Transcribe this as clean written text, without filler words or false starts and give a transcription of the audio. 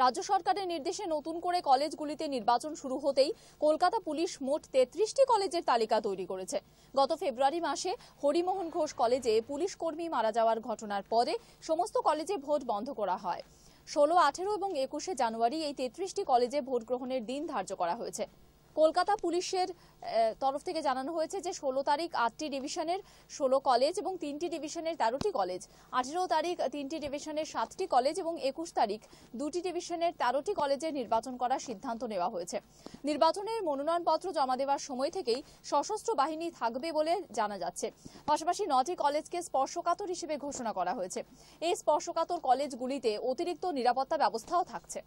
রাজ্য সরকারের নির্দেশে নতুন করে কলেজগুলিতে নির্বাচন শুরু হতেই কলকাতা পুলিশ মোট 33টি কলেজের তালিকা তৈরি করেছে। গত ফেব্রুয়ারি মাসে হরিমোহন ঘোষ কলেজে পুলিশ কর্মী মারা যাওয়ার ঘটনার পরে সমস্ত কলেজে ভোট বন্ধ করা হয়। 16, 18 এবং 21শে জানুয়ারি এই 33টি কলেজে ভোট গ্রহণের দিন ধার্য করা হয়েছে। কলকাতা পুলিশের তরফ থেকে জানানো হয়েছে যে 16 তারিখ 8টি ডিভিশনের 16 কলেজ এবং 3টি ডিভিশনের 13টি কলেজ, 18 তারিখ 3টি ডিভিশনের 7টি কলেজ এবং 21 তারিখ 2টি ডিভিশনের 13টি কলেজে নির্বাচন করার সিদ্ধান্ত নেওয়া হয়েছে। নির্বাচনের মনোনয়নপত্র জমা দেওয়ার সময় থেকেই সশস্ত্র বাহিনী থাকবে বলে জানা যাচ্ছে। পাশাপাশি 9টি কলেজকে স্পর্শকাতর হিসেবে ঘোষণা করা হয়েছে। এই স্পর্শকাতর কলেজগুলিতে অতিরিক্ত নিরাপত্তা ব্যবস্থাও থাকছে।